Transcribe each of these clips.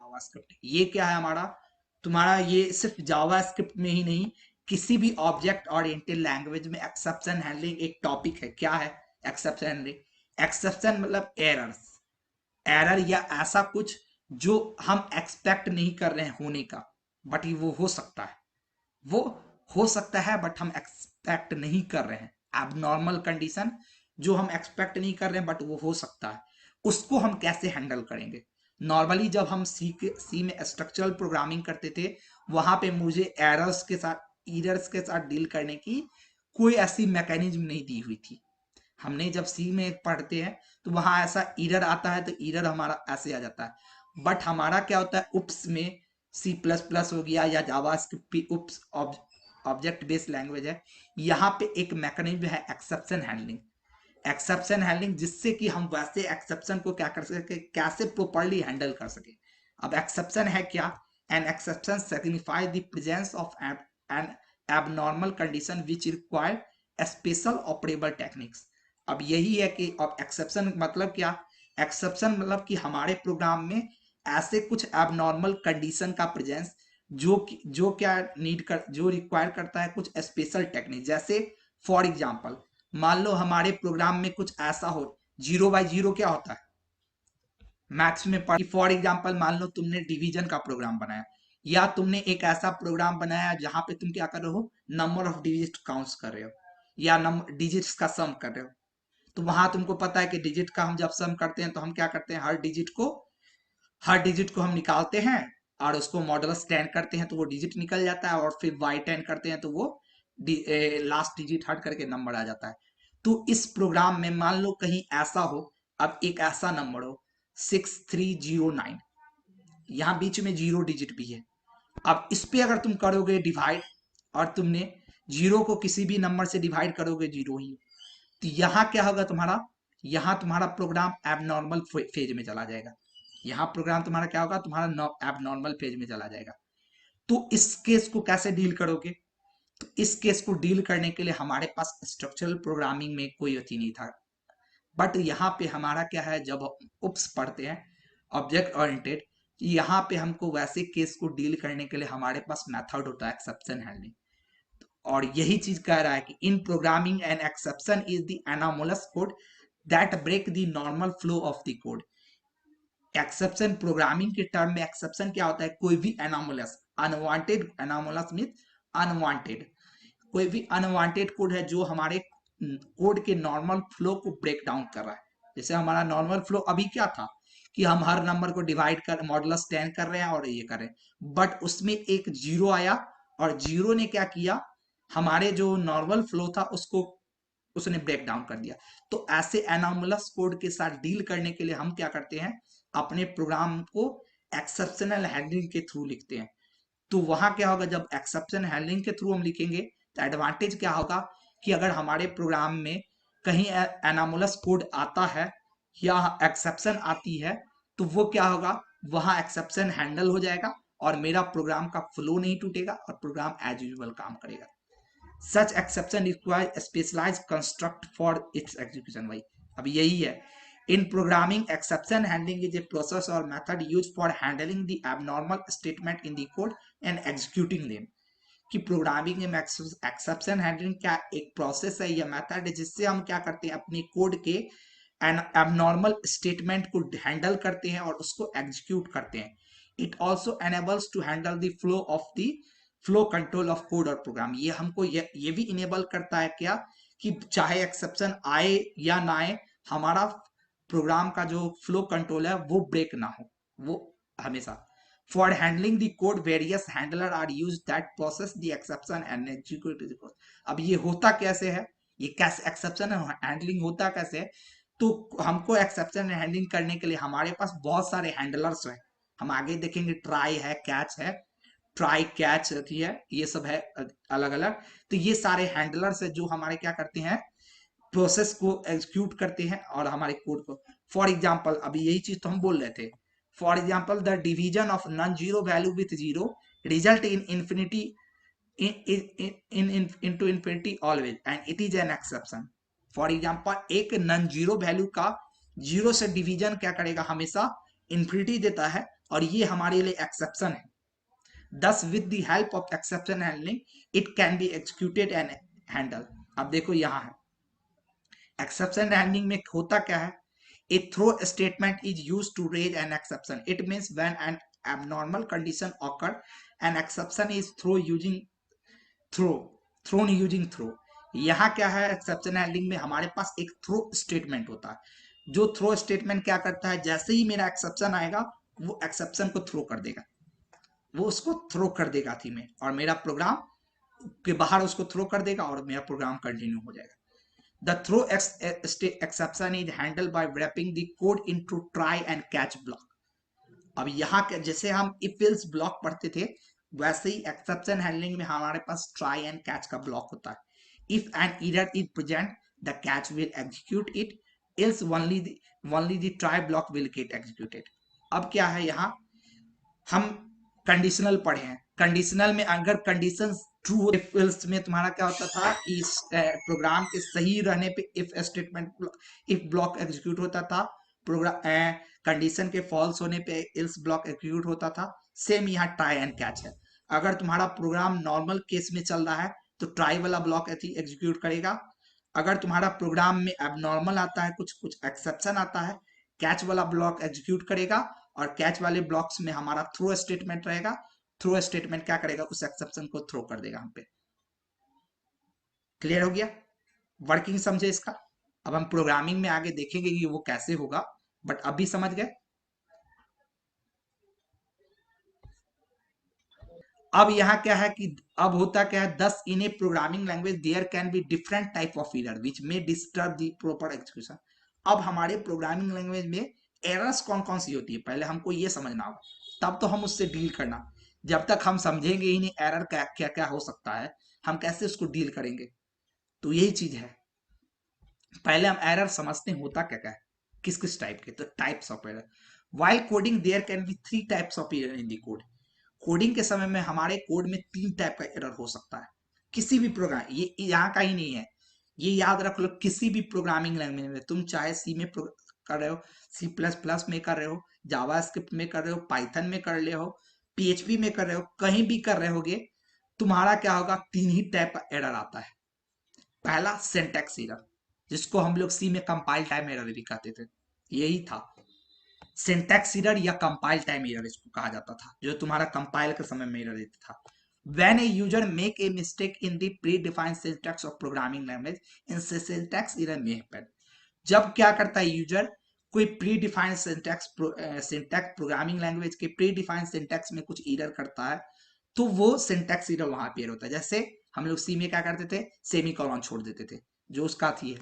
JavaScript. ये क्या है हमारा, तुम्हारा ये सिर्फ जावास्क्रिप्ट में ही नहीं, किसी भी ऑब्जेक्ट ओरिएंटेड लैंग्वेज में एक्सेप्शन हैंडलिंग एक टॉपिक है। क्या है एक्सेप्शन हैंडलिंग? एक्सेप्शन मतलब एरर्स, एरर या ऐसा कुछ जो हम एक्सपेक्ट नहीं कर रहे हैं होने का, बट वो हो सकता है, वो हो सकता है बट हम एक्सपेक्ट नहीं कर रहे हैं। एबनॉर्मल कंडीशन जो हम एक्सपेक्ट नहीं कर रहे हैं बट वो हो सकता है, उसको हम कैसे हैंडल करेंगे? नॉर्मली जब हम सी में स्ट्रक्चरल प्रोग्रामिंग करते थे, वहां पे मुझे एरर्स के साथ डील करने की कोई ऐसी मैकेनिज्म नहीं दी हुई थी। हमने जब सी में पढ़ते हैं तो वहां ऐसा एरर आता है तो एरर हमारा ऐसे आ जाता है, बट हमारा क्या होता है उप्स में, सी प्लस प्लस हो गया या जावास्क्रिप्ट उप्स ऑब्जेक्ट बेस्ड लैंग्वेज है, यहाँ पे एक मैकेनिज्म है एक्सेप्शन हैंडलिंग। एक्सेप्शन हैंडलिंग जिससे कि हम वैसे एक्सेप्शन को क्या कर सके, कैसे प्रॉपर्ली हैंडल कर सके। अब एक्सेप्शन है क्या? An exception signify the presence of N abnormal condition which require special operable techniques. अब यही है कि अब एक्सेप्शन मतलब क्या? एक्सेप्शन मतलब कि हमारे प्रोग्राम में ऐसे कुछ एबनॉर्मल कंडीशन का प्रेजेंस जो क्या नीड कर, जो रिक्वायर करता है कुछ स्पेशल टेक्निक। जैसे फॉर एग्जांपल मान लो हमारे प्रोग्राम में कुछ ऐसा हो, 0 बाई 0 क्या होता है मैथ्स में पढ़ी। फॉर एग्जांपल मान लो तुमने डिवीजन का प्रोग्राम बनाया, या तुमने एक ऐसा प्रोग्राम बनाया जहां पे तुम क्या कर रहे हो, नंबर ऑफ डिजिट काउंट्स कर रहे हो या नंबर डिजिट्स का सम कर रहे हो। तो वहां तुमको पता है कि डिजिट का हम जब सम करते हैं तो हम क्या करते हैं, हर डिजिट को हम निकालते हैं और उसको मॉडुलस 10 करते हैं तो वो डिजिट निकल जाता है, और फिर बाई 10 करते हैं तो वो लास्ट डिजिट हट करके नंबर आ जाता है। तो इस प्रोग्राम में मान लो कहीं ऐसा हो, अब एक ऐसा नंबर हो 6309, यहाँ बीच में 0 डिजिट भी है। अब इस पे अगर तुम करोगे डिवाइड और तुमने 0 को किसी भी नंबर से डिवाइड करोगे 0 ही, तो यहाँ क्या होगा तुम्हारा, यहाँ तुम्हारा प्रोग्राम एबनॉर्मल फेज में चला जाएगा। यहाँ प्रोग्राम तुम्हारा क्या होगा, तुम्हारा एबनॉर्मल फेज में चला जाएगा। तो इस केस को कैसे डील करोगे? तो इस केस को डील करने के लिए हमारे पास स्ट्रक्चरल प्रोग्रामिंग में कोई अति नहीं था, बट यहाँ पे हमारा क्या है, जब उप्स पढ़ते हैं ऑब्जेक्ट ओरिएंटेड, यहाँ पे हमको वैसे केस को डील करने के लिए हमारे पास मेथड होता है एक्सेप्शन हैंडलिंग। और यही चीज कह रहा है कि in programming an exception is the anomalous code that break the normal flow of the code. Exception programming के टर्म में एक्सेप्शन क्या होता है, कोई भी anomalous, unwanted, anomalous mean unwanted, कोई भी अनवांटेड कोड है जो हमारे कोड के नॉर्मल फ्लो को ब्रेक डाउन कर रहा है। जैसे हमारा नॉर्मल फ्लो अभी क्या था कि हम हर नंबर को डिवाइड कर मॉडुलस 10 कर रहे हैं और ये कर रहे हैं, बट उसमें एक 0 आया और 0 ने क्या किया, हमारे जो नॉर्मल फ्लो था उसको उसने ब्रेक डाउन कर दिया। तो ऐसे एनोमलस कोड के साथ डील करने के लिए हम क्या करते हैं, अपने प्रोग्राम को एक्सेप्शनल हैंडलिंग के थ्रू लिखते हैं। तो वहां क्या होगा, जब एक्सेप्शन हैंडलिंग के थ्रू हम लिखेंगे तो एडवांटेज क्या होगा कि अगर हमारे प्रोग्राम में कहीं एनामोलस कोड आता है या एक्सेप्शन आती है, तो वो क्या होगा, वहां एक्सेप्शन हैंडल हो जाएगा और मेरा प्रोग्राम का फ्लो नहीं टूटेगा और प्रोग्राम एज यूजुअल काम करेगा। Such exception require specialised construct for its execution. भाई अब यही है, in programming exception handling is a process or method used for handling the abnormal statement in the code and executing them। कि programming में exception handling क्या एक process है या मेथड है जिससे हम क्या करते हैं, अपने कोड के एबनॉर्मल स्टेटमेंट को हैंडल करते हैं और उसको एग्जीक्यूट करते हैं। It also enables to handle the flow of the flow control of code और प्रोग्राम। ये हमको ये भी इनेबल करता है क्या, कि चाहे एक्सेप्शन आए या ना आए, हमारा प्रोग्राम का जो फ्लो कंट्रोल है वो ब्रेक ना हो, वो हमेशा। For handling the code various handler are use that process the exception and execute the code. अब ये होता कैसे है, ये कैसे एक्सेप्शन हैंडलिंग होता कैसे है? तो हमको एक्सेप्शन हैंडलिंग करने के लिए हमारे पास बहुत सारे हैंडलर्स हैं। हम आगे देखेंगे, ट्राई है, कैच है, ट्राई कैच है, ये सब है अलग अलग। तो ये सारे हैंडलर्स है जो हमारे क्या करते हैं, प्रोसेस को एग्जीक्यूट करते हैं और हमारे कोड को। फॉर एग्जाम्पल अभी यही चीज तो हम बोल रहे थे, for example the division of non zero value with zero result in infinity into infinity always and it is an exception। For example एक नॉन जीरो वैल्यू का जीरो से डिवीजन क्या करेगा, हमेशा इंफिनिटी देता है, और ये हमारे लिए एक्सेप्शन है। Thus, with the help of exception handling, it can be executed and handle. अब देखो यहाँ है एक्सेप्शन हैंडलिंग में होता क्या है, a throw statement is used to raise an exception. It means when an abnormal condition occur, an exception is throw thrown using throw. यहाँ क्या है, एक्सेप्शन हैंडलिंग में हमारे पास एक थ्रो स्टेटमेंट होता है। जो थ्रो स्टेटमेंट क्या करता है, जैसे ही मेरा एक्सेप्शन आएगा वो एक्सेप्शन को थ्रो कर देगा, वो उसको थ्रो कर देगा थी में, और मेरा प्रोग्राम के बाहर उसको थ्रो कर देगा और मेरा प्रोग्राम कंटिन्यू हो जाएगा। The throw exception is handled by wrapping the code into try and catch block. अब यहाँ जैसे हम if else ब्लॉक पढ़ते थे, वैसे ही एक्सेप्शन हैंडलिंग में हमारे पास ट्राई एंड कैच का ब्लॉक होता है। If an error is present, the catch will execute it, else only the try block will get executed. अब क्या है, यहाँ हम कंडीशनल पढ़े हैं। कंडीशनल में अगर कंडीशन ट्रू, इफ में तुम्हारा क्या होता था, इस प्रोग्राम के सही रहने पे if statement if block execute होता था, प्रोग्राम कंडीशन के फॉल्स होने पे एल्स ब्लॉक एग्जीक्यूट होता था। सेम यहाँ ट्राई एंड कैच है। अगर तुम्हारा प्रोग्राम नॉर्मल केस में चल रहा है तो ट्राई वाला ब्लॉक एग्जीक्यूट करेगा। अगर तुम्हारा प्रोग्राम में एबनॉर्मल आता है, कुछ कुछ एक्सेप्शन आता है, कैच वाला ब्लॉक एग्जीक्यूट करेगा। और कैच वाले ब्लॉक्स में हमारा थ्रो स्टेटमेंट रहेगा। थ्रो स्टेटमेंट क्या करेगा, उस एक्सेप्शन को थ्रो कर देगा हम पे। क्लियर हो गया, वर्किंग समझे इसका। अब हम प्रोग्रामिंग में आगे देखेंगे कि वो कैसे होगा, बट अभी समझ गए। अब यहाँ क्या है कि अब होता क्या है, 10 in a programming language there can be different type of error which may disturb the proper execution. अब हमारे प्रोग्रामिंग लैंग्वेज में एरर्स कौन कौन सी होती है, पहले हमको ये समझना होगा, तब तो हम उससे डील करना। जब तक हम समझेंगे ही नहीं एरर क्या क्या क्या हो सकता है, हम कैसे उसको डील करेंगे। तो यही चीज है, पहले हम एरर समझते हैं होता क्या क्या है, किस किस टाइप के। तो types of error, while coding there can be 3 types of error in the code. Coding के समय में हमारे कोड में 3 टाइप का एरर हो सकता है किसी भी प्रोग्राम, ये यहाँ का ही नहीं है, ये याद रख लो। किसी भी प्रोग्रामिंग लैंग्वेज में, तुम चाहे सी में कर रहे हो, सी प्लस प्लस में कर रहे हो, जावा स्क्रिप्ट में कर रहे हो, पाइथन में कर रहे हो, पीएचपी में कर रहे हो, कहीं भी कर रहे होगे, तुम्हारा क्या होगा, 3 ही टाइप का एरर आता है। पहला सिंटैक्स एरर, जिसको हम लोग सी में कंपाइल टाइम एरर भी कहते थे, यही था सिंटैक्स एरर या कंपाइल टाइम एरर इसको कहा जाता था, जो तुम्हारा कंपाइल के समय में एरर देता था। When a user make a mistake in the predefined syntax of programming language, in syntax error may happen. जब क्या करता है यूजर, कोई pre defined syntax programming language के प्री डिफाइंड सिंटैक्स में कुछ एरर करता है, तो वो सिंटैक्स एरर वहां पे होता है। जैसे हम लोग सी में क्या करते थे, सेमी कॉलन छोड़ देते थे, जो उसका थी है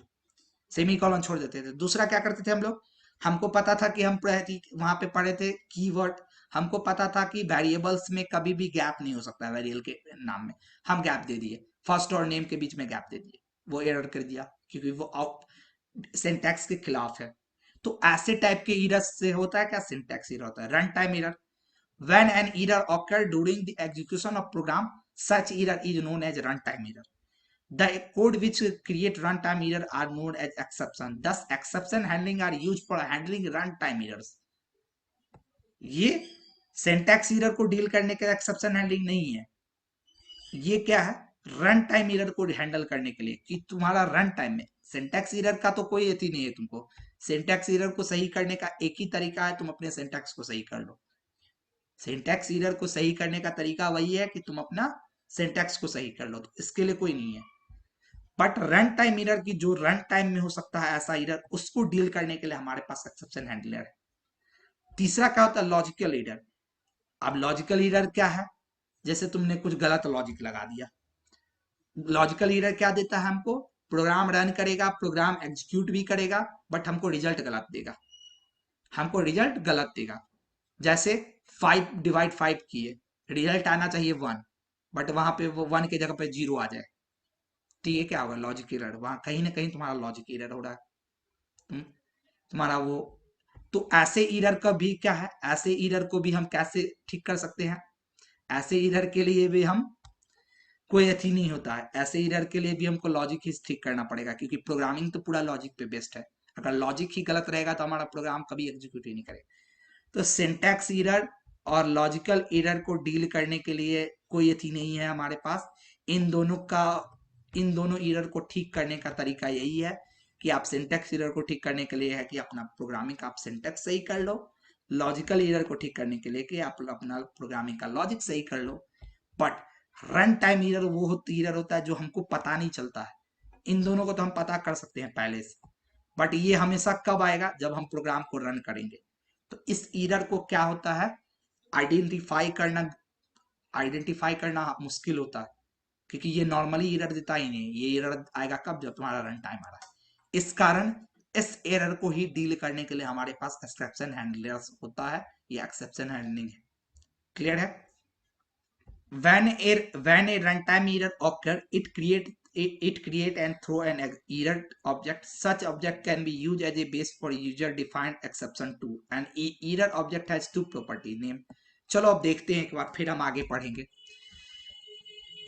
सेमी कॉलन छोड़ देते थे। दूसरा क्या करते थे हम लोग, हमको पता था कि हम वहां पे पढ़े थे कीवर्ड, हमको पता था कि वेरिएबल्स में कभी भी गैप नहीं हो सकता, वेरिएबल के नाम में हम गैप दे दिए, फर्स्ट और नेम के बीच में गैप दे दिए, वो एरर कर दिया क्योंकि वो सिंटैक्स के खिलाफ है। तो ऐसे टाइप के एरर से होता है क्या, सिंटैक्स एरर होता है। Run time error, when an error occur during the execution of program, such error is known as runtime error. The code which create runtime error are known as exception. Thus, exception handling are used for handling runtime errors. ये syntax error को deal करने के exception handling नहीं है, ये क्या है, run time error को हैंडल करने के लिए, कि तुम्हारा रन टाइम में सिंटैक्स एरर का तो कोई एथी नहीं है तुमको। सिंटैक्स एरर को सही करने का एक ही तरीका है, तुम अपने सिंटैक्स को सही कर लो। सिंटैक्स एरर को सही करने का तरीका वही है कि तुम अपना सिंटैक्स को सही कर लो, तो इसके लिए कोई नहीं है। बट रन टाइम एरर की, जो रन टाइम में हो सकता है ऐसा एरर, उसको डील करने के लिए हमारे पास एक्सेप्शन हैंडलर है। तीसरा क्या होता है, लॉजिकल एरर। अब लॉजिकल एरर क्या है, जैसे तुमने कुछ गलत लॉजिक लगा दिया। लॉजिकल एरर क्या देता है हमको, प्रोग्राम रन करेगा, प्रोग्राम एग्जीक्यूट भी करेगा, बट हमको रिजल्ट गलत देगा, हमको रिजल्ट गलत देगा। जैसे 5 डिवाइड 5 किए, रिजल्ट आना चाहिए 1, बट वहां पे वो 1 की जगह पे 0 आ जाए, तो ये क्या होगा, लॉजिक एरर। वहां कहीं ना कहीं तुम्हारा लॉजिक एरर हो रहा है। तुम्हारा वो, तो ऐसे एरर का भी क्या है, ऐसे एरर को भी हम कैसे ठीक कर सकते हैं। ऐसे एरर के लिए भी हम, कोई अथी नहीं होता है, ऐसे एरर के लिए भी हमको लॉजिक ही ठीक करना पड़ेगा, क्योंकि प्रोग्रामिंग तो पूरा लॉजिक पे बेस्ड है। अगर लॉजिक ही गलत रहेगा तो हमारा प्रोग्राम कभी एग्जीक्यूट ही नहीं करेगा। तो सिंटैक्स एरर और लॉजिकल एरर को डील करने के लिए कोई अथी नहीं है हमारे पास। इन दोनों एरर को ठीक करने का तरीका यही है कि आप सिंटैक्स एरर को ठीक करने के लिए है कि अपना प्रोग्रामिंग का आप सिंटैक्स सही कर लो, लॉजिकल एरर को ठीक करने के लिए कि आप अपना प्रोग्रामिंग का लॉजिक सही कर लो। बट रन टाइम एरर वो एरर होता है जो हमको पता नहीं चलता है। इन दोनों को तो हम पता कर सकते हैं पहले से, बट ये हमेशा कब आएगा, जब हम प्रोग्राम को रन करेंगे। तो इस एरर को क्या होता है, आइडेंटिफाई करना मुश्किल होता है, क्योंकि ये नॉर्मली एरर देता ही नहीं। ये एरर आएगा कब, जब तुम्हारा रन टाइम आ रहा है। इस कारण इस एरर को ही डील करने के लिए हमारे पास एक्सेप्शन हैंडलर्स होता है, ये एक्सेप्शन हैंडलिंग है। क्लियर है? when a runtime error occur, it create and throw an error object. Such object can be used as a base for user defined exception too. An error object has two property name. चलो अब देखते हैं एक बार, फिर हम आगे पढ़ेंगे।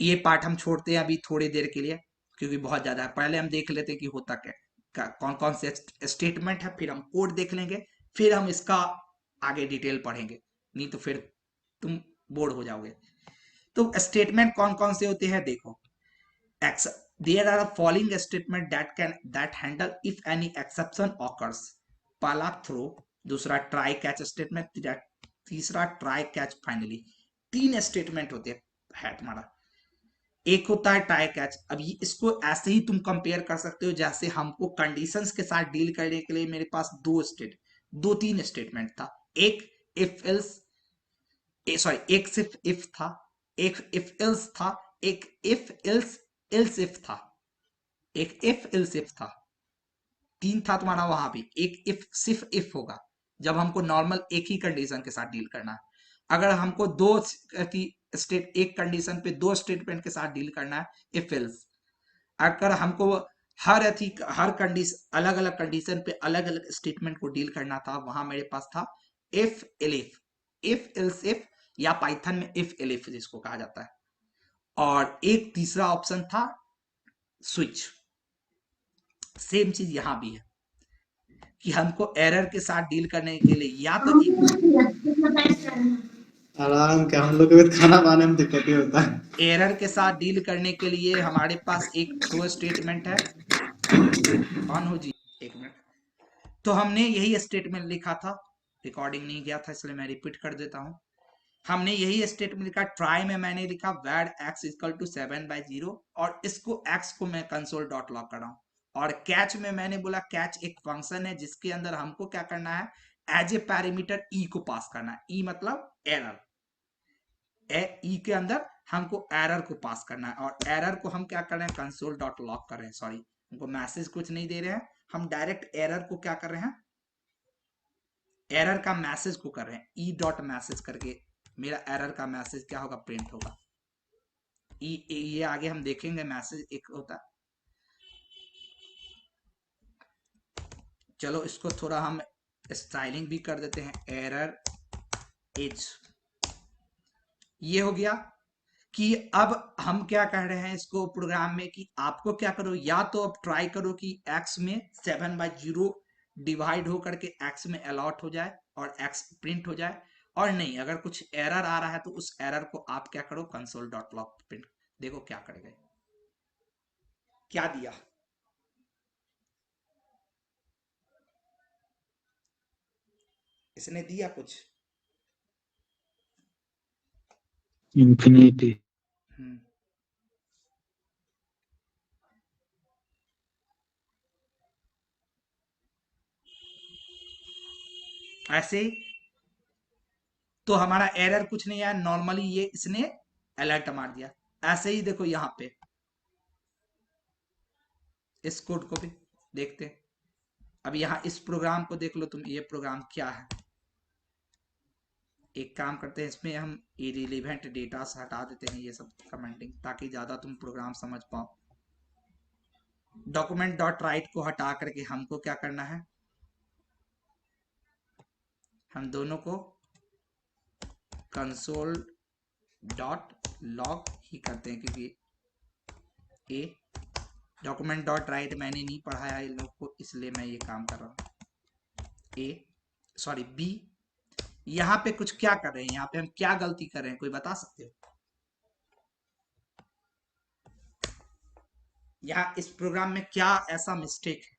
ये पार्ट हम छोड़ते हैं अभी थोड़ी देर के लिए, क्योंकि बहुत ज्यादा है। पहले हम देख लेते हैं कि होता क्या, कौन कौन से स्टेटमेंट है, फिर हम कोड देख लेंगे, फिर हम इसका आगे डिटेल पढ़ेंगे, नहीं तो फिर तुम बोर हो जाओगे। तो स्टेटमेंट कौन कौन से होते हैं देखो। There are following statement that handle if any exception occurs. पहला थ्रो, दूसरा ट्राई कैच स्टेटमेंट, तीसरा ट्राई कैच फाइनली। तीन स्टेटमेंट होते हैं तुम्हारा। एक होता है ट्राई कैच। अब इसको ऐसे ही तुम कंपेयर कर सकते हो जैसे हमको कंडीशंस के साथ डील करने के लिए मेरे पास दो तीन स्टेटमेंट था। एक इफ एल्स, एक सिर्फ इफ था, एक इफ एल्स था, एक इफ एल्स एल्स इफ था, एक इफ एल्स इफ था। तीन था तुम्हारा वहां भी। एक इफ सिर्फ इफ होगा जब हमको नॉर्मल एक ही कंडीशन के साथ डील करना है। अगर हमको एक कंडीशन पे दो स्टेटमेंट के साथ डील करना है, इफ एल्स। अगर हमको हर कंडीशन, अलग अलग कंडीशन पे अलग अलग स्टेटमेंट को डील करना था, वहां मेरे पास था if elif, if else if, या पाइथन में इफ एलिफ जिसको कहा जाता है। और एक तीसरा ऑप्शन था स्विच। सेम चीज यहां भी है कि हमको एरर के साथ डील करने के लिए या तो आराम क्या, हम लोग को भी खाना बनाने में दिक्कत ही होता है। एरर के साथ डील करने के लिए हमारे पास एक थ्रो स्टेटमेंट है। कौन हो जी, एक मिनट। तो हमने यही स्टेटमेंट लिखा था, रिकॉर्डिंग नहीं गया था इसलिए मैं रिपीट कर देता हूं। हमने यही स्टेटमेंट लिखा। ट्राई में मैंने लिखा वैड x इक्वल टू 7/0, और इसको x को मैं कंसोल डॉट लॉग कर रहा हूं। और कैच में मैंने बोला कैच एक फंक्शन है जिसके अंदर हमको क्या करना है, एज ए पैरामीटर ई को पास करना है। ई मतलब एरर, ई के अंदर हमको एरर को पास करना है, और एरर को हम क्या कर रहे हैं, कंसोल डॉट लॉग कर रहे हैं। सॉरी, हमको मैसेज कुछ नहीं दे रहे हैं, हम डायरेक्ट एरर को क्या कर रहे हैं, एरर का मैसेज को कर रहे हैं। ई डॉट मैसेज करके मेरा एरर का मैसेज क्या होगा, प्रिंट होगा। ये आगे हम देखेंगे, मैसेज एक होता है। चलो इसको थोड़ा हम स्टाइलिंग भी कर देते हैं, एरर एज। ये हो गया कि अब हम क्या कह रहे हैं इसको प्रोग्राम में कि आपको क्या करो, या तो अब ट्राई करो कि x में 7/0 डिवाइड हो करके x में अलॉट हो जाए और x प्रिंट हो जाए, और नहीं, अगर कुछ एरर आ रहा है तो उस एरर को आप क्या करो, कंसोल डॉट लॉग प्रिंट। देखो क्या करेगा, क्या दिया, इसने दिया कुछ इंफिनिटी। ऐसे तो हमारा एरर कुछ नहीं आया, नॉर्मली ये इसने अलर्ट मार दिया। ऐसे ही देखो यहां पे इस कोड को भी देखते हैं। अब यहां इस प्रोग्राम को देख लो तुम, ये प्रोग्राम क्या है। एक काम करते हैं, इसमें हम इररिलेवेंट डेटा से हटा देते हैं ये सब कमेंटिंग, ताकि ज्यादा तुम प्रोग्राम समझ पाओ। डॉक्यूमेंट डॉट राइट को हटा करके हमको क्या करना है, हम दोनों को कंसोल डॉट लॉग ही करते हैं, क्योंकि ए डॉक्यूमेंट डॉट राइट मैंने नहीं पढ़ाया इन लोग को, इसलिए मैं ये काम कर रहा हूँ। बी यहाँ पे कुछ क्या कर रहे हैं, यहाँ पे हम क्या गलती कर रहे हैं, कोई बता सकते हो? यहाँ इस प्रोग्राम में क्या ऐसा मिस्टेक है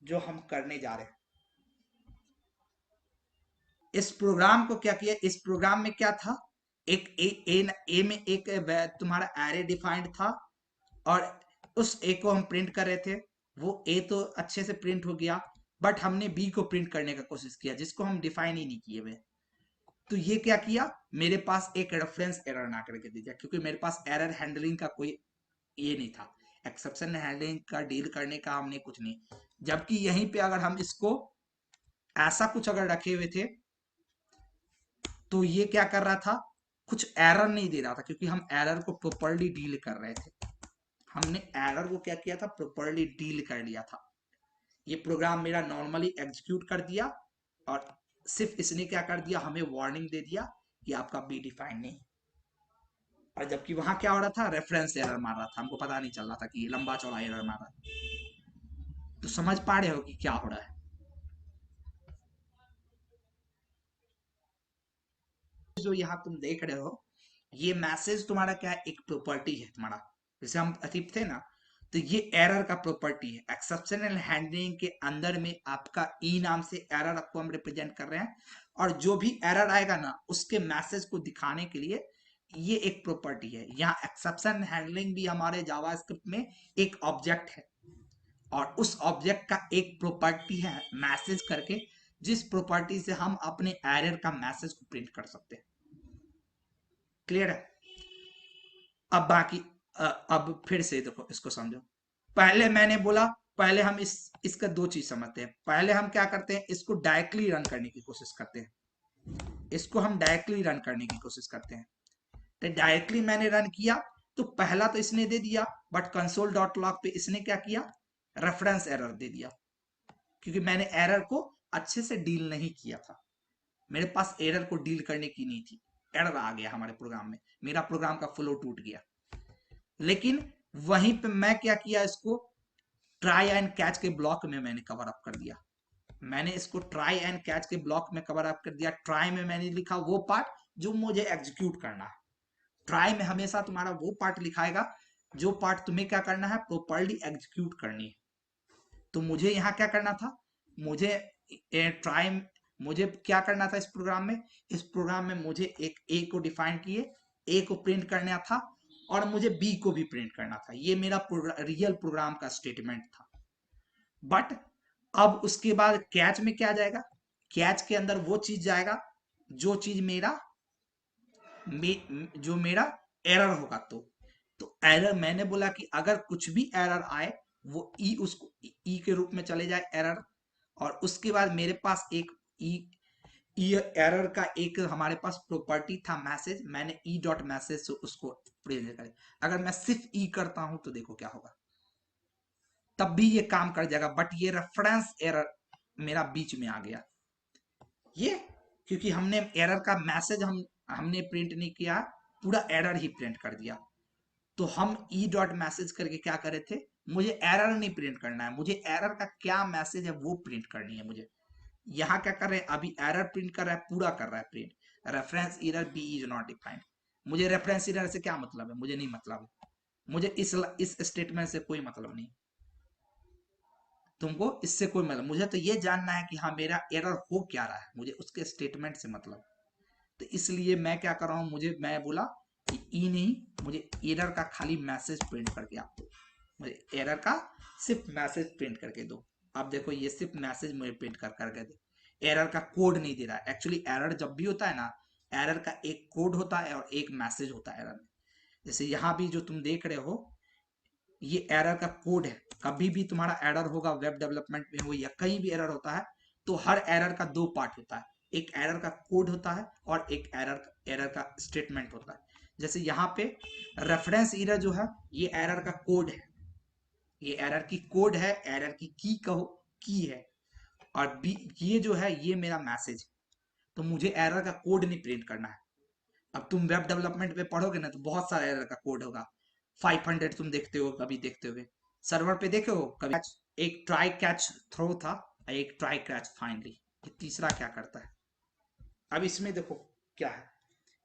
जो हम करने जा रहे हैं? इस प्रोग्राम को क्या किया, इस प्रोग्राम में क्या था, एक ए में एक तुम्हारा एरे डिफाइंड था, और उस ए को हम प्रिंट कर रहे थे। वो ए तो अच्छे से प्रिंट हो गया, बट हमने बी को प्रिंट करने का कोशिश किया जिसको हम डिफाइन ही नहीं किए हुए। तो ये क्या किया, मेरे पास एक रेफरेंस एरर ना करके दे दिया, क्योंकि मेरे पास एरर हैंडलिंग का कोई ये नहीं था, एक्सेप्शन हैंडलिंग का डील करने का हमने कुछ नहीं। जबकि यहीं पे अगर हम इसको ऐसा कुछ अगर रखे हुए थे तो ये क्या कर रहा था, कुछ एरर नहीं दे रहा था, क्योंकि हम एरर को प्रॉपरली डील कर रहे थे। हमने एरर को क्या किया था, प्रॉपरली डील कर लिया था। ये प्रोग्राम मेरा नॉर्मली एग्जीक्यूट कर दिया, और सिर्फ इसने क्या कर दिया, हमें वार्निंग दे दिया कि आपका बी डिफाइन नहीं। और जबकि वहां क्या हो रहा था, रेफरेंस एरर मार रहा था, हमको पता नहीं चल रहा था कि लंबा चौड़ा एरर मार रहा है। तो समझ पा रहे हो कि क्या हो रहा है? जो यहाँ तुम देख रहे हो, ये मैसेज तुम्हारा क्या है, एक प्रॉपर्टी है तुम्हारा। जैसे हम अतीब थे ना, तो ये एरर का प्रॉपर्टी है। एक्सेप्शनल हैंडलिंग के अंदर में आपका ई नाम से एरर आपको हम रिप्रेजेंट कर रहे हैं, और जो भी एरर आएगा ना उसके मैसेज को दिखाने के लिए ये एक प्रॉपर्टी है। यहाँ एक्सेप्शन हैंडलिंग भी हमारे जावास्क्रिप्ट में एक ऑब्जेक्ट है, और उस ऑब्जेक्ट का एक प्रॉपर्टी है मैसेज करके, जिस प्रॉपर्टी से हम अपने एरर का मैसेज को प्रिंट कर सकते हैं। क्लियर है? अब बाकी अब फिर से देखो, इसको समझो। पहले मैंने बोला, पहले हम इसका दो चीज समझते हैं। पहले हम क्या करते हैं, इसको डायरेक्टली रन करने की कोशिश करते हैं। इसको हम डायरेक्टली रन करने की कोशिश करते हैं। तो डायरेक्टली मैंने रन किया, तो पहला तो इसने दे दिया, बट कंसोल डॉट लॉग पे इसने क्या किया, रेफरेंस एरर दे दिया, क्योंकि मैंने एरर को अच्छे से डील नहीं किया था। मेरे पास एरर को डील करने की नहीं थी, एरर आ गया हमारे प्रोग्राम में, मेरा प्रोग्राम का फ्लो टूट गया। लेकिन वहीं पे मैं क्या किया, इसको ट्राई एंड कैच के ब्लॉक में मैंने कवर अप कर दिया। मैंने इसको ट्राई एंड कैच के ब्लॉक में कवर अप कर दिया। ट्राई में मैंने लिखा वो पार्ट जो मुझे एग्जीक्यूट करना है। ट्राई में हमेशा तुम्हारा वो पार्ट लिखाएगा जो पार्ट तुम्हें क्या करना है, प्रॉपरली एग्जीक्यूट करनी है। तो मुझे यहाँ क्या करना था, मुझे ट्राई मुझे क्या करना था इस प्रोग्राम में, इस प्रोग्राम में मुझे एक ए को डिफाइन किए, ए को प्रिंट करना था, और मुझे बी को भी प्रिंट करना था। ये मेरा रियल प्रोग्राम का स्टेटमेंट था। बट अब उसके बाद कैच में क्या जाएगा, कैच के अंदर वो चीज जाएगा जो चीज जो मेरा एरर होगा। तो एरर मैंने बोला कि अगर कुछ भी एरर आए वो ई उसको ई के रूप में चले जाए एरर, और उसके बाद मेरे पास एक ई ई एरर का एक हमारे पास प्रॉपर्टी था मैसेज, मैंने ई डॉट मैसेज से उसको प्रेजेंट करें। अगर मैं सिर्फ ई करता हूं तो देखो क्या होगा, तब भी ये काम कर जाएगा, बट ये रेफरेंस एरर मेरा बीच में आ गया। ये क्योंकि हमने एरर का मैसेज हमने प्रिंट नहीं किया, पूरा एरर ही प्रिंट कर दिया। तो हम ई डॉट मैसेज करके क्या करे थे, मुझे एरर नहीं प्रिंट करना है, मुझे एरर का क्या मैसेज है वो प्रिंट करनी है मुझे। यहाँ क्या कर रहे हैं, अभी एरर प्रिंट कर रहा है, पूरा कर रहा है print, reference error b is not defined. मुझे रेफरेंस एरर से क्या मतलब है, मुझे नहीं मतलब है, मुझे इस स्टेटमेंट से कोई मतलब नहीं, तुमको इससे कोई मतलब, मुझे तो ये जानना है कि हाँ मेरा एरर हो क्या रहा है, मुझे उसके स्टेटमेंट से मतलब। तो इसलिए मैं क्या कर रहा हूँ, मैं बोला कि ई नहीं, मुझे एरर का खाली मैसेज प्रिंट करके आप दो, मुझे एरर का सिर्फ मैसेज प्रिंट करके दो। अब देखो ये सिर्फ मैसेज मुझे प्रिंट करके दे, एरर का कोड नहीं दे रहा है। एक्चुअली एरर जब भी होता है ना, एरर का एक कोड होता है और एक मैसेज होता है एरर में। जैसे यहाँ भी जो तुम देख रहे हो, ये एरर का कोड है। कभी भी तुम्हारा एरर होगा वेब डेवलपमेंट में हो या कहीं भी एरर होता है, तो हर एरर का दो पार्ट होता है, एक एरर का कोड होता है और एक एरर का स्टेटमेंट होता है। जैसे यहाँ पे रेफरेंस एरर जो है, ये एरर का कोड है, ये एरर की कोड है, एरर की कहो की है, और बी ये जो है ये मेरा मैसेज है। तो मुझे एरर का कोड नहीं प्रिंट करना है। अब तुम वेब डेवलपमेंट पे पढ़ोगे ना, तो बहुत सारा एरर का कोड होगा। 500 तुम देखते हो, कभी देखते होगे सर्वर पे, देखे हो कभी? एक ट्राई कैच थ्रो था, एक ट्राई कैच फाइनली, ये तीसरा क्या करता है। अब इसमें देखो क्या है,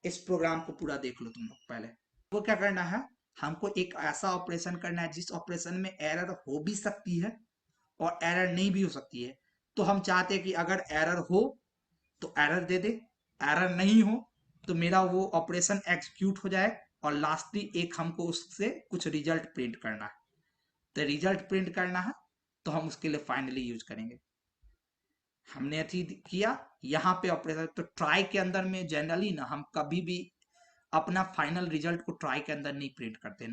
इस प्रोग्राम को पूरा देख लो तुम लोग पहले। वो क्या करना है, हमको एक ऐसा ऑपरेशन करना है जिस ऑपरेशन में एरर हो भी सकती है और एरर नहीं भी हो सकती है। तो हम चाहते हैं कि अगर एरर हो तो एरर दे दे, एरर नहीं हो तो मेरा वो ऑपरेशन एग्जीक्यूट हो जाए और लास्टली एक हमको उससे कुछ रिजल्ट प्रिंट करना है। तो रिजल्ट प्रिंट करना है तो हम उसके लिए फाइनली यूज करेंगे। हमने अथी किया यहाँ पे ऑपरेशन, तो ट्राई के अंदर में जनरली ना हम कभी भी अपना फाइनल रिजल्ट को ट्राई के अंदर नहीं प्रिंट करते।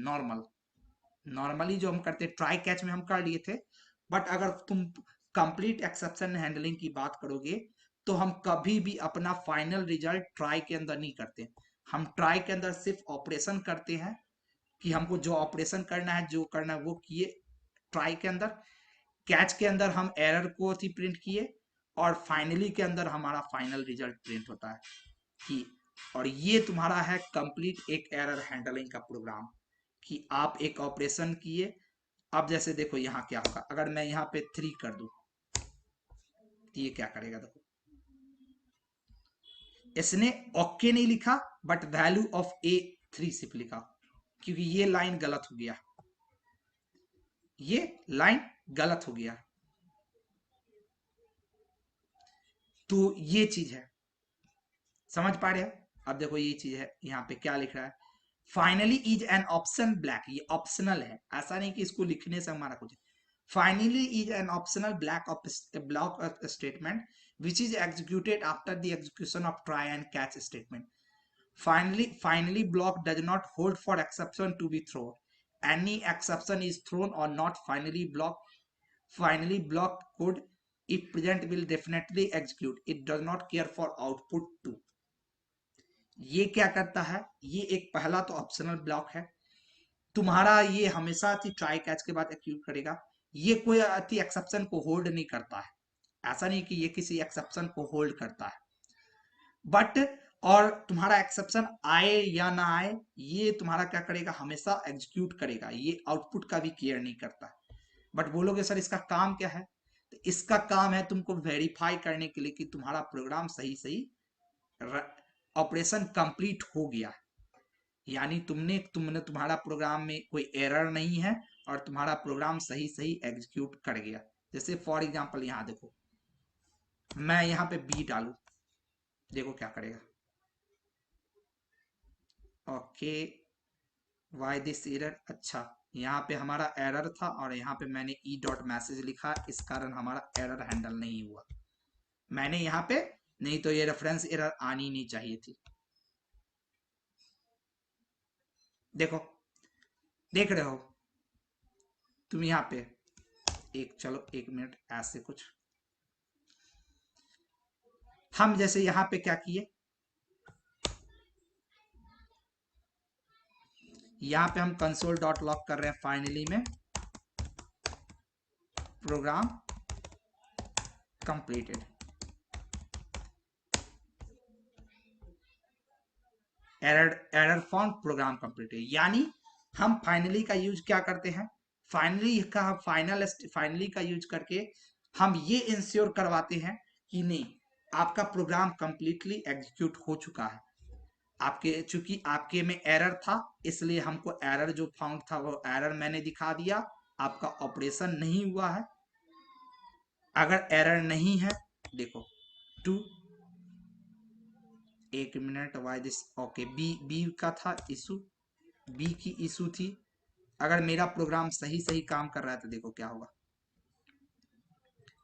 नॉर्मली जो हम करते ट्राई कैच में हम कर लिए थे, बट अगर तुम कंप्लीट एक्सेप्शन हैंडलिंग की बात करोगे तो हम कभी भी अपना फाइनल रिजल्ट ट्राई के अंदर नहीं करते। हम ट्राई के अंदर सिर्फ ऑपरेशन करते हैं कि हमको जो ऑपरेशन करना है, जो करना है वो किए ट्राई के अंदर। कैच के अंदर हम एरर को थी प्रिंट किए और फाइनली के अंदर हमारा फाइनल रिजल्ट प्रिंट होता है कि, और ये तुम्हारा है कंप्लीट एक एरर हैंडलिंग का प्रोग्राम कि आप एक ऑपरेशन किए। अब जैसे देखो यहाँ क्या होगा, अगर मैं यहाँ पे 3 कर दूं तो ये क्या करेगा देखो, इसने ओके नहीं लिखा बट वैल्यू ऑफ ए 3 सिर्फ लिखा, क्योंकि ये लाइन गलत हो गया, ये लाइन गलत हो गया। तो ये चीज है, समझ पा रहे हो। अब देखो ये चीज है, यहाँ पे क्या लिख रहा है, finally is an option black, ये ऑप्शनल है, ऐसा नहीं कि इसको लिखने से हमारा कुछ। Finally is an optional block statement which is executed after the execution of try and catch statement. Finally block does not hold for exception to be thrown. Any exception is thrown or not finally block code if present will definitely execute. It does not care for output too. ये क्या करता है, ये एक पहला तो optional block है, तुम्हारा ये हमेशा अति ट्राई कैच के बाद एग्जीक्यूट करेगा। ये कोई अति एक्सेप्शन को होल्ड नहीं करता है, ऐसा नहीं कि ये किसी एक्सेप्शन को होल्ड करता है, बट और तुम्हारा एक्सेप्शन आए या ना आए ये तुम्हारा क्या करेगा, हमेशा एग्जीक्यूट करेगा, ये आउटपुट का भी केयर नहीं करता। बट बोलोगे सर इसका काम क्या है, तो इसका काम है तुमको वेरीफाई करने के लिए कि तुम्हारा प्रोग्राम सही सही ऑपरेशन कंप्लीट हो गया, यानी तुमने तुमने तुम्हारा प्रोग्राम में कोई एरर नहीं है और तुम्हारा प्रोग्राम सही सही एग्जीक्यूट कर गया। जैसे फॉर एग्जांपल यहाँ देखो, मैं यहाँ पे बी डालू, देखो क्या करेगा, ओके वाई दिस एरर। अच्छा यहाँ पे हमारा एरर था और यहाँ पे मैंने ई डॉट मैसेज लिखा, इस कारण हमारा एरर हैंडल नहीं हुआ। मैंने यहाँ पे, नहीं तो ये रेफरेंस एरर आनी नहीं चाहिए थी। देखो देख रहे हो तुम यहाँ पे, एक चलो एक मिनट ऐसे कुछ, हम जैसे यहाँ पे क्या किए, यहाँ पे हम कंसोल डॉट लॉग कर रहे हैं फाइनली में program completed, error found program completed. यानी हम फाइनली का यूज क्या करते हैं, फाइनली का यूज करके हम ये इंश्योर करवाते हैं कि नहीं आपका प्रोग्राम कंप्लीटली एग्जीक्यूट हो चुका है। आपके चूंकि आपके में एरर था इसलिए हमको एरर जो फाउंड था वो एरर मैंने दिखा दिया, आपका ऑपरेशन नहीं हुआ है। अगर एरर नहीं है देखो टू, एक minute why this, okay b का था इशू, बी की इशू थी। अगर मेरा प्रोग्राम सही सही काम कर रहा है तो देखो क्या होगा,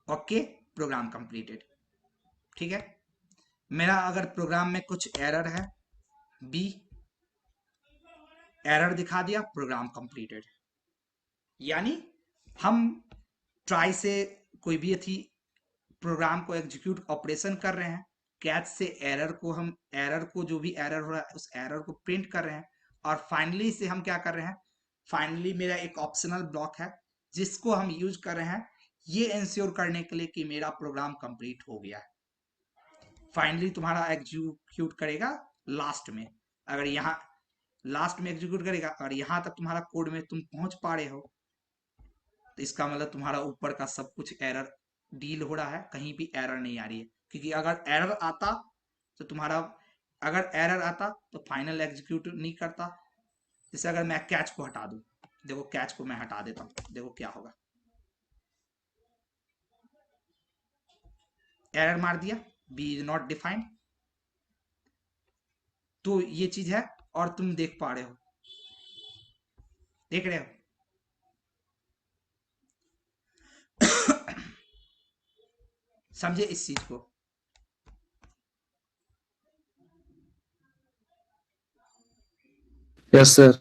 ओके प्रोग्राम कंप्लीटेड। ठीक है, मेरा अगर प्रोग्राम में कुछ एरर है, बी एरर दिखा दिया, प्रोग्राम कंप्लीटेड। यानी हम ट्राई से कोई भी थी प्रोग्राम को एग्जीक्यूट ऑपरेशन कर रहे हैं, कैच से एरर को हम एरर को जो भी एरर हो रहा है उस एरर को प्रिंट कर रहे हैं, और फाइनली से हम क्या कर रहे हैं, फाइनली मेरा एक ऑप्शनल ब्लॉक है जिसको हम यूज कर रहे हैं ये इंश्योर करने के लिए कि मेरा प्रोग्राम कंप्लीट हो गया है। फाइनली तुम्हारा एग्जीक्यूट करेगा लास्ट में, अगर यहाँ लास्ट में एग्जीक्यूट करेगा, अगर यहाँ तक तुम्हारा कोड में तुम पहुंच पा रहे हो तो इसका मतलब तुम्हारा ऊपर का सब कुछ एरर डील हो रहा है, कहीं भी एरर नहीं आ रही है, क्योंकि अगर एरर आता तो तुम्हारा, अगर एरर आता तो फाइनल एग्जीक्यूट नहीं करता। जैसे अगर मैं कैच को हटा दूं, देखो कैच को मैं हटा देता हूं, देखो क्या होगा, एरर मार दिया, बी इज नॉट डिफाइंड। तो ये चीज है, और तुम देख पा रहे हो, देख रहे हो। समझे इस चीज को। Yes sir.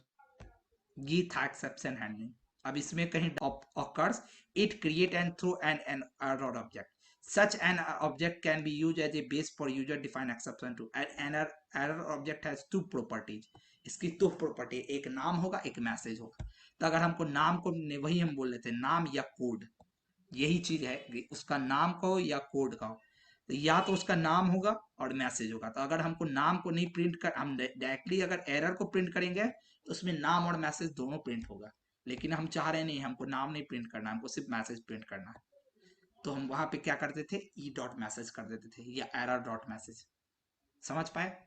ये था एक्सेप्शन हैंडलिंग। अब इसमें कहीं occurs, it create and throw an error object. Such an object can be used as a base for user defined exception to an error object has two properties. इसकी दो property, एक नाम होगा एक message होगा। तो अगर हमको नाम को, वही हम बोल लेते हैं नाम या कोड, यही चीज है कि उसका नाम कहो या कोड कहो, तो या तो उसका नाम होगा और मैसेज होगा। तो अगर हमको नाम को नहीं प्रिंट कर, हम डायरेक्टली अगर एरर को प्रिंट करेंगे तो उसमें नाम और मैसेज दोनों प्रिंट होगा, लेकिन हम चाह रहे नहीं, हमको नाम नहीं प्रिंट करना, हमको सिर्फ मैसेज प्रिंट करना है। तो हम वहां पे क्या करते थे, ई डॉट मैसेज कर देते थे या एरर डॉट मैसेज। समझ पाए।